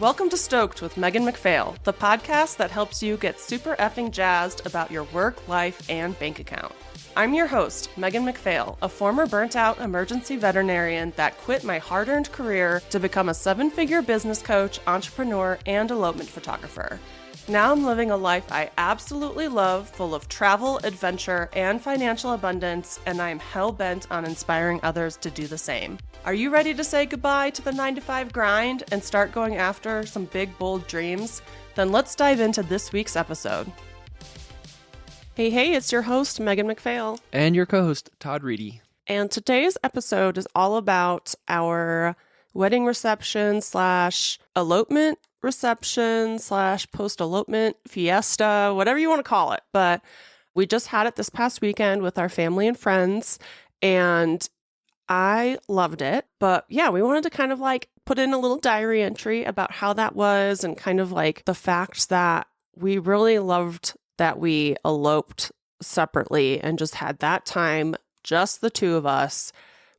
Welcome to Stoked with Megan McPhail, the podcast that helps you get super effing jazzed about your work, life, and bank account. I'm your host, Megan McPhail, a former burnt-out emergency veterinarian that quit my hard-earned career to become a seven-figure business coach, entrepreneur, and elopement photographer. Now I'm living a life I absolutely love, full of travel, adventure, and financial abundance, and I am hell-bent on inspiring others to do the same. Are you ready to say goodbye to the 9-to-5 grind and start going after some big, bold dreams? Then let's dive into this week's episode. Hey, it's your host, Megan McPhail. And your co-host, Todd Reedy. And today's episode is all about our wedding reception / elopement reception / post-elopement fiesta, whatever you want to call it. But we just had it this past weekend with our family and friends, and I loved it. But yeah, we wanted to kind of like put in a little diary entry about how that was and kind of like the fact that we really loved that we eloped separately and just had that time, just the two of us,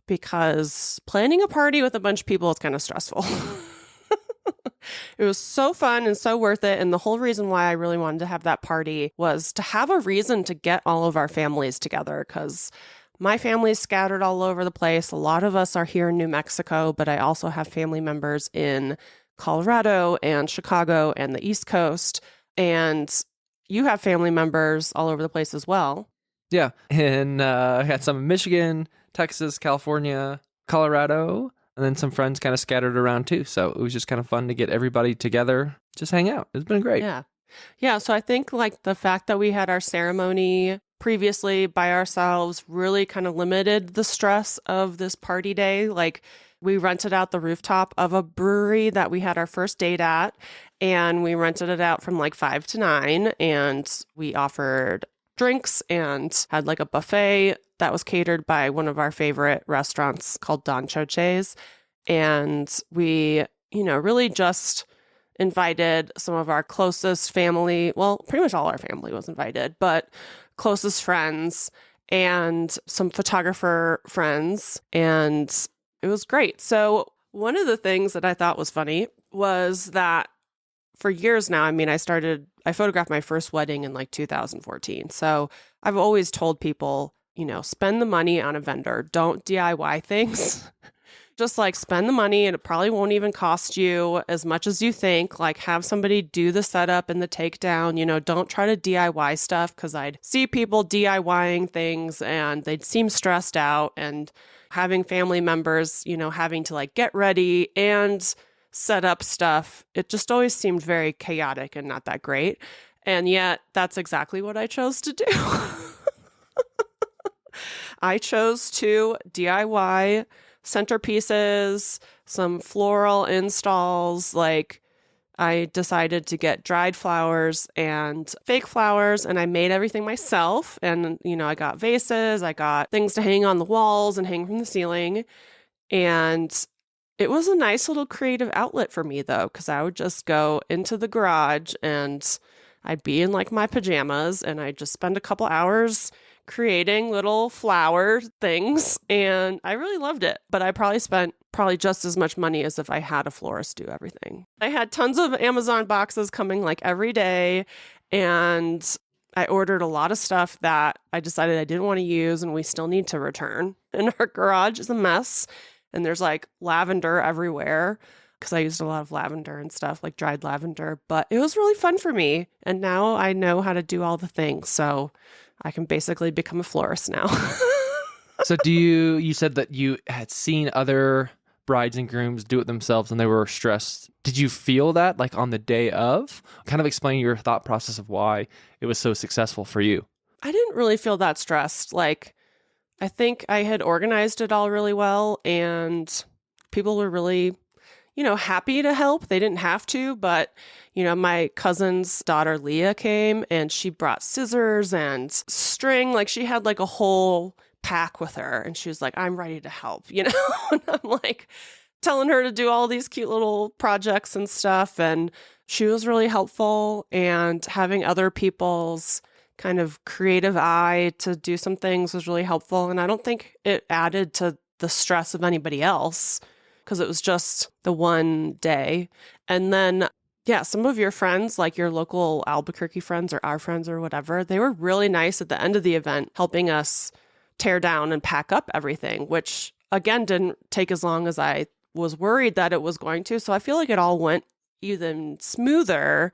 because planning a party with a bunch of people is kind of stressful. It was so fun and so worth it. And the whole reason why I really wanted to have that party was to have a reason to get all of our families together, because my family's scattered all over the place. A lot of us are here in New Mexico, but I also have family members in Colorado and Chicago and the East Coast. And you have family members all over the place as well. Yeah. And I had some in Michigan, Texas, California, Colorado, and then some friends kind of scattered around too. So it was just kind of fun to get everybody together, just hang out. It's been great. Yeah. So I think like the fact that we had our ceremony previously by ourselves really kind of limited the stress of this party day. Like we rented out the rooftop of a brewery that we had our first date at, and we rented it out from like 5 to 9, and we offered drinks and had like a buffet that was catered by one of our favorite restaurants called Don Choche's. And we, really just invited some of our closest family. Well, pretty much all our family was invited, but closest friends and some photographer friends. And it was great. So one of the things that I thought was funny was that for years now, I photographed my first wedding in like 2014. So I've always told people, spend the money on a vendor. Don't DIY things. Just like spend the money, and it probably won't even cost you as much as you think. Like have somebody do the setup and the takedown. Don't try to DIY stuff, because I'd see people DIYing things and they'd seem stressed out, and having family members, having to like get ready and set up stuff. It just always seemed very chaotic and not that great. And yet that's exactly what I chose to do. I chose to DIY centerpieces, some floral installs. Like I decided to get dried flowers and fake flowers, and I made everything myself. And, I got vases, I got things to hang on the walls and hang from the ceiling. And it was a nice little creative outlet for me, though, because I would just go into the garage and I'd be in like my pajamas, and I'd just spend a couple hours creating little flower things, and I really loved it. But I probably spent just as much money as if I had a florist do everything. I had tons of Amazon boxes coming like every day, and I ordered a lot of stuff that I decided I didn't want to use and we still need to return. And our garage is a mess, and there's like lavender everywhere, because I used a lot of lavender and stuff, like dried lavender. But it was really fun for me, and now I know how to do all the things. So I can basically become a florist now. So you said that you had seen other brides and grooms do it themselves and they were stressed. Did you feel that like on the day of? Kind of explain your thought process of why it was so successful for you. I didn't really feel that stressed. Like, I think I had organized it all really well, and people were really, happy to help. They didn't have to, but, my cousin's daughter, Leah, came, and she brought scissors and string. Like, she had like a whole pack with her, and she was like, I'm ready to help, And I'm like telling her to do all these cute little projects and stuff. And she was really helpful, and having other people's kind of creative eye to do some things was really helpful. And I don't think it added to the stress of anybody else, because it was just the one day. And then, yeah, some of your friends, like your local Albuquerque friends or our friends or whatever, they were really nice at the end of the event, helping us tear down and pack up everything, which again didn't take as long as I was worried that it was going to. So I feel like it all went even smoother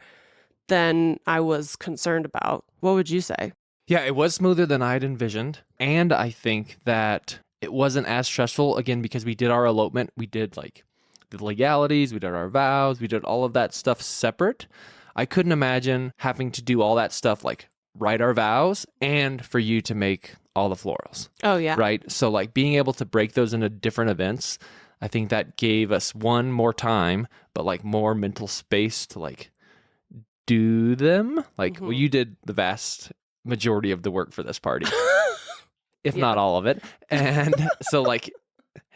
than I was concerned about. What would you say? Yeah, it was smoother than I'd envisioned. And I think that it wasn't as stressful, again, because we did our elopement. We did like the legalities, we did our vows, we did all of that stuff separate. I couldn't imagine having to do all that stuff, like write our vows and for you to make all the florals. Oh, yeah. Right? So like being able to break those into different events, I think that gave us one more time, but like more mental space to like do them. Like, well, you did the vast majority of the work for this party, if not all of it. And so like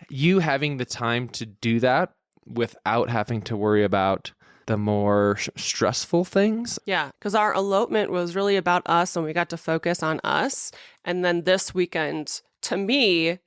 you having the time to do that without having to worry about the more stressful things. Yeah, because our elopement was really about us and we got to focus on us. And then this weekend, to me,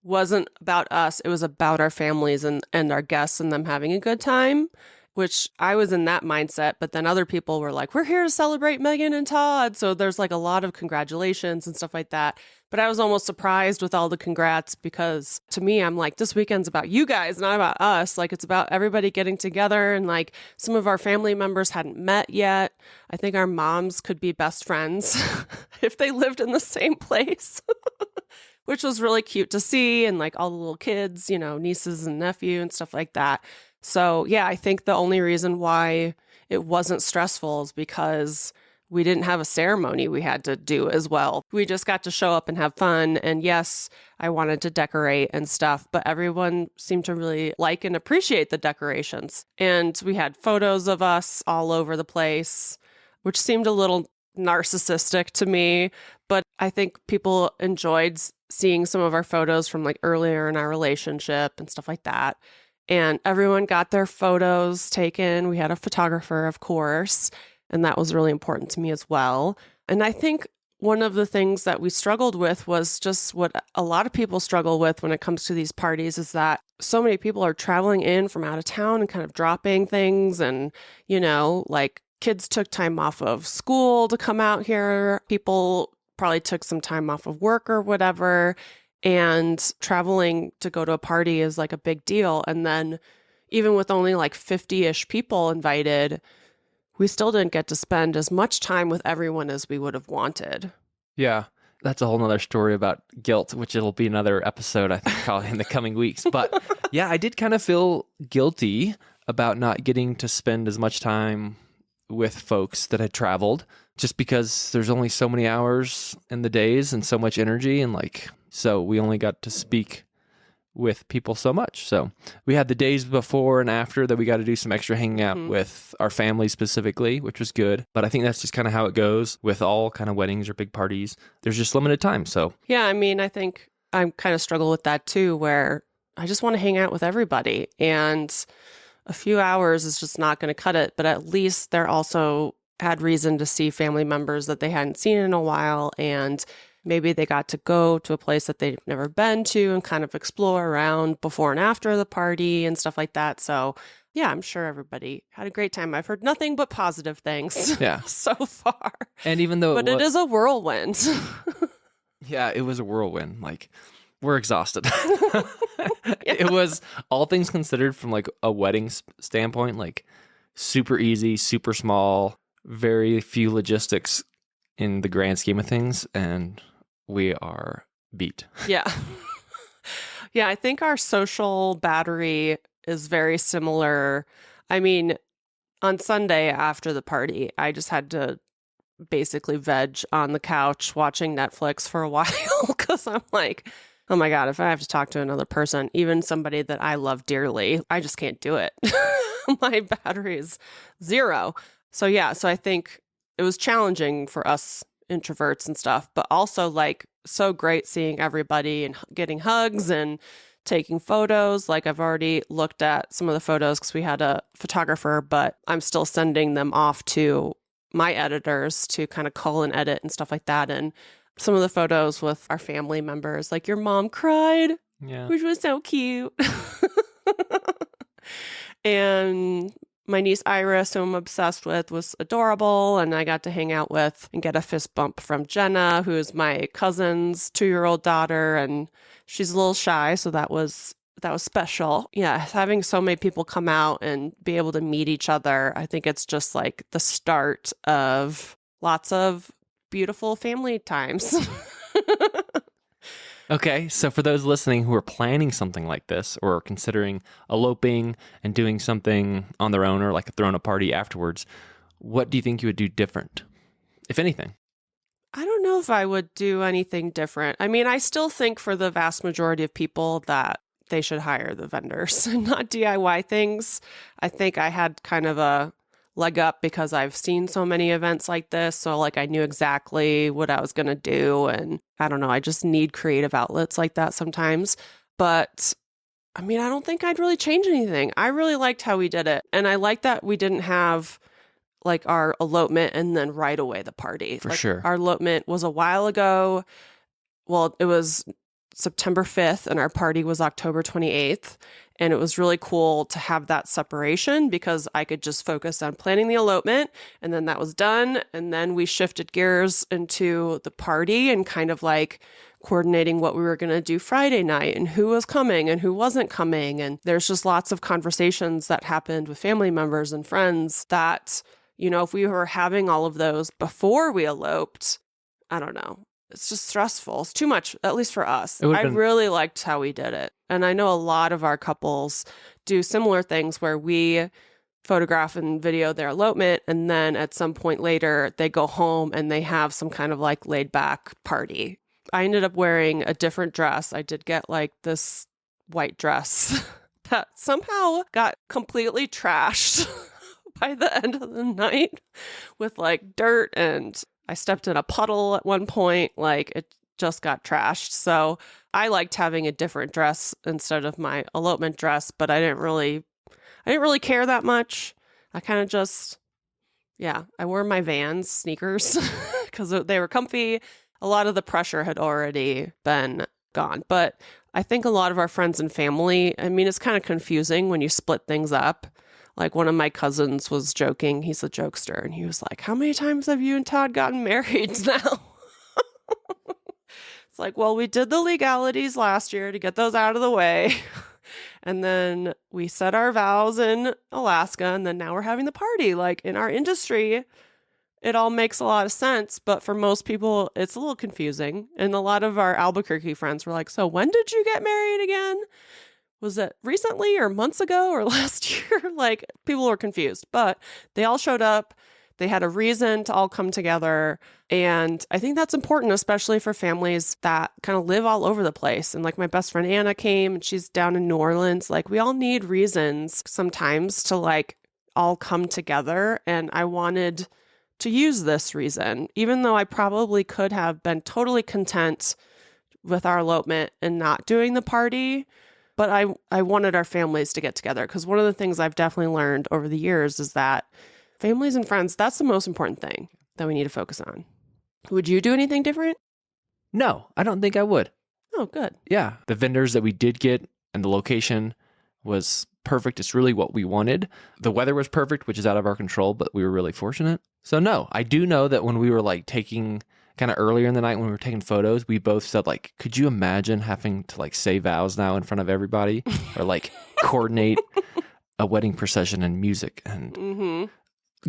wasn't about us. It was about our families and our guests and them having a good time, which I was in that mindset. But then other people were like, we're here to celebrate Megan and Todd. So there's like a lot of congratulations and stuff like that. But I was almost surprised with all the congrats because to me, I'm like, this weekend's about you guys, not about us. Like it's about everybody getting together. And like some of our family members hadn't met yet. I think our moms could be best friends if they lived in the same place, which was really cute to see. And like all the little kids, you know, nieces and nephew and stuff like that. So yeah, I think the only reason why it wasn't stressful is because we didn't have a ceremony we had to do as well. We just got to show up and have fun. And yes, I wanted to decorate and stuff, but everyone seemed to really like and appreciate the decorations. And we had photos of us all over the place, which seemed a little narcissistic to me. But I think people enjoyed seeing some of our photos from like earlier in our relationship and stuff like that. And everyone got their photos taken. We had a photographer, of course. And that was really important to me as well. And I think one of the things that we struggled with was just what a lot of people struggle with when it comes to these parties is that so many people are traveling in from out of town and kind of dropping things. And, you know, like kids took time off of school to come out here. People probably took some time off of work or whatever. And traveling to go to a party is like a big deal. And then even with only like 50-ish people invited, we still didn't get to spend as much time with everyone as we would have wanted. Yeah, that's a whole nother story about guilt, which it'll be another episode, I think, probably in the coming weeks. But yeah, I did kind of feel guilty about not getting to spend as much time with folks that had traveled, just because there's only so many hours in the days and so much energy. And like, so we only got to speak with people so much. So we had the days before and after that we got to do some extra hanging out with our family specifically, which was good. But I think that's just kind of how it goes with all kind of weddings or big parties. There's just limited time. So yeah, I mean, I think I kind of struggle with that too, where I just want to hang out with everybody. And a few hours is just not going to cut it. But at least they're also had reason to see family members that they hadn't seen in a while. And maybe they got to go to a place that they've never been to and kind of explore around before and after the party and stuff like that. So yeah, I'm sure everybody had a great time. I've heard nothing but positive things so far. And even though it is a whirlwind. Yeah, it was a whirlwind. Like, we're exhausted. It was, all things considered, from like a wedding standpoint, like super easy, super small, very few logistics in the grand scheme of things, and we are beat. Yeah. Yeah, I think our social battery is very similar. I mean, on Sunday after the party, I just had to basically veg on the couch watching Netflix for a while because I'm like, oh my God, if I have to talk to another person, even somebody that I love dearly, I just can't do it. My battery is zero. So yeah, so I think it was challenging for us introverts and stuff, but also like so great seeing everybody and getting hugs and taking photos. Like I've already looked at some of the photos because we had a photographer, but I'm still sending them off to my editors to kind of cull and edit and stuff like that. And some of the photos with our family members, like your mom cried, which was so cute. And my niece Iris, who I'm obsessed with, was adorable. And I got to hang out with and get a fist bump from Jenna, who is my cousin's 2-year-old daughter. And she's a little shy, so that was special. Yeah, having so many people come out and be able to meet each other, I think it's just like the start of lots of beautiful family times. Okay, so for those listening who are planning something like this or considering eloping and doing something on their own or like throwing a party afterwards, what do you think you would do different, if anything? I don't know if I would do anything different. I mean, I still think for the vast majority of people that they should hire the vendors and not DIY things. I think I had kind of a leg up because I've seen so many events like this. So like I knew exactly what I was going to do. And I don't know, I just need creative outlets like that sometimes. But I mean, I don't think I'd really change anything. I really liked how we did it. And I like that we didn't have like our elopement and then right away the party. For like, sure. Our elopement was a while ago. Well, it was September 5th and our party was October 28th. And it was really cool to have that separation because I could just focus on planning the elopement and then that was done. And then we shifted gears into the party and kind of like coordinating what we were going to do Friday night and who was coming and who wasn't coming. And there's just lots of conversations that happened with family members and friends that, you know, if we were having all of those before we eloped, I don't know. It's just stressful. It's too much, at least for us. I really liked how we did it. And I know a lot of our couples do similar things where we photograph and video their elopement. And then at some point later, they go home and they have some kind of like laid back party. I ended up wearing a different dress. I did get like this white dress that somehow got completely trashed by the end of the night with like dirt, and I stepped in a puddle at one point. Like it just got trashed. So I liked having a different dress instead of my elopement dress, but I didn't really care that much. I kind of just, I wore my Vans sneakers because they were comfy. A lot of the pressure had already been gone, but I think a lot of our friends and family, I mean, it's kind of confusing when you split things up. Like one of my cousins was joking, he's a jokester, and he was like, how many times have you and Todd gotten married now? It's like, well, we did the legalities last year to get those out of the way. And then we said our vows in Alaska, and then now we're having the party. Like in our industry, it all makes a lot of sense. But for most people, it's a little confusing. And a lot of our Albuquerque friends were like, so when did you get married again? Was it recently or months ago or last year? Like people were confused, but they all showed up. They had a reason to all come together. And I think that's important, especially for families that kind of live all over the place. And like my best friend Anna came and she's down in New Orleans. Like we all need reasons sometimes to like all come together. And I wanted to use this reason, even though I probably could have been totally content with our elopement and not doing the party. But I wanted our families to get together because one of the things I've definitely learned over the years is that families and friends, that's the most important thing that we need to focus on. Would you do anything different? No, I don't think I would. Oh, good. Yeah. The vendors that we did get and the location was perfect. It's really what we wanted. The weather was perfect, which is out of our control, but we were really fortunate. So no, I do know that when we were like taking kind of earlier in the night when we were taking photos, we both said like, could you imagine having to like say vows now in front of everybody or like coordinate a wedding procession and music and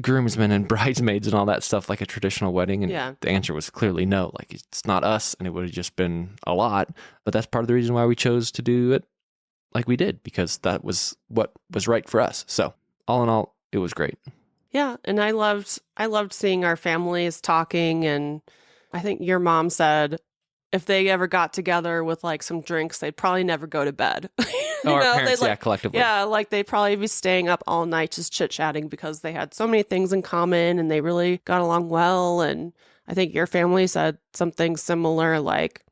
groomsmen and bridesmaids and all that stuff like a traditional wedding? And the answer was clearly no. Like it's not us, and it would have just been a lot. But that's part of the reason why we chose to do it like we did, because that was what was right for us. So all in all, it was great. Yeah, and I loved seeing our families talking, and I think your mom said if they ever got together with like some drinks, they'd probably never go to bed. Our parents, collectively. Yeah, like they'd probably be staying up all night just chit-chatting because they had so many things in common and they really got along well. And I think your family said something similar, like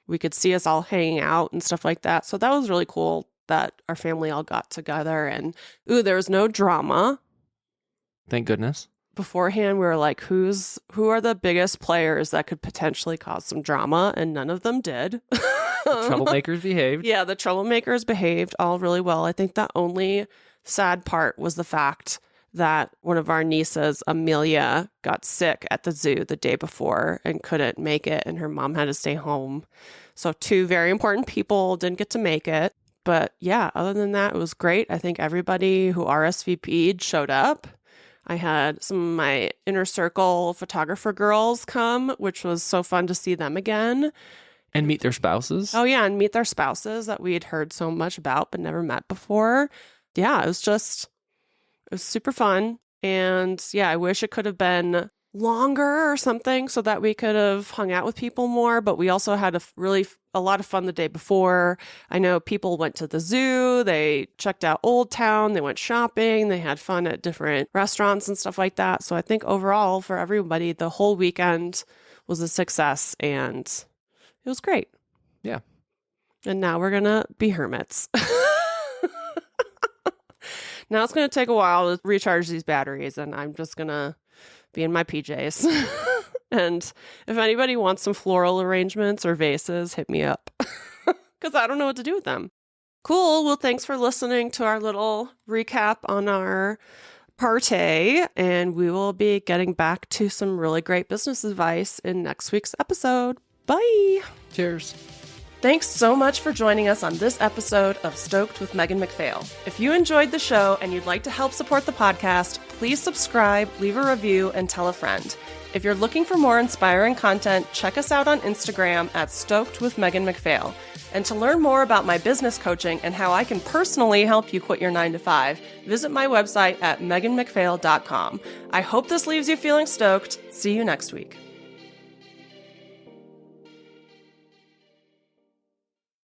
we could see us all hanging out and stuff like that. So that was really cool that our family all got together. And there was no drama. Thank goodness. Beforehand, we were like, who are the biggest players that could potentially cause some drama? And none of them did. The troublemakers behaved. Yeah, the troublemakers behaved all really well. I think the only sad part was the fact that one of our nieces, Amelia, got sick at the zoo the day before and couldn't make it, and her mom had to stay home. So 2 very important people didn't get to make it. But yeah, other than that, it was great. I think everybody who RSVP'd showed up. I had some of my inner circle photographer girls come, which was so fun to see them again. And meet their spouses. Oh, yeah, and meet their spouses that we had heard so much about but never met before. Yeah, it was super fun. And yeah, I wish it could have been longer or something so that we could have hung out with people more. But we also had a lot of fun the day before. I know people went to the zoo, they checked out Old Town, they went shopping, they had fun at different restaurants and stuff like that. So I think overall for everybody, the whole weekend was a success and it was great. Yeah. And now we're going to be hermits. Now it's going to take a while to recharge these batteries, and I'm just going to be in my PJs. And if anybody wants some floral arrangements or vases, hit me up because I don't know what to do with them. Cool. Well, thanks for listening to our little recap on our party, and we will be getting back to some really great business advice in next week's episode. Bye. Cheers. Thanks so much for joining us on this episode of Stoked with Megan McPhail. If you enjoyed the show and you'd like to help support the podcast, please subscribe, leave a review, and tell a friend. If you're looking for more inspiring content, check us out on Instagram at Stoked with Megan McPhail. And to learn more about my business coaching and how I can personally help you quit your 9-to-5, visit my website at meganmcphail.com. I hope this leaves you feeling stoked. See you next week.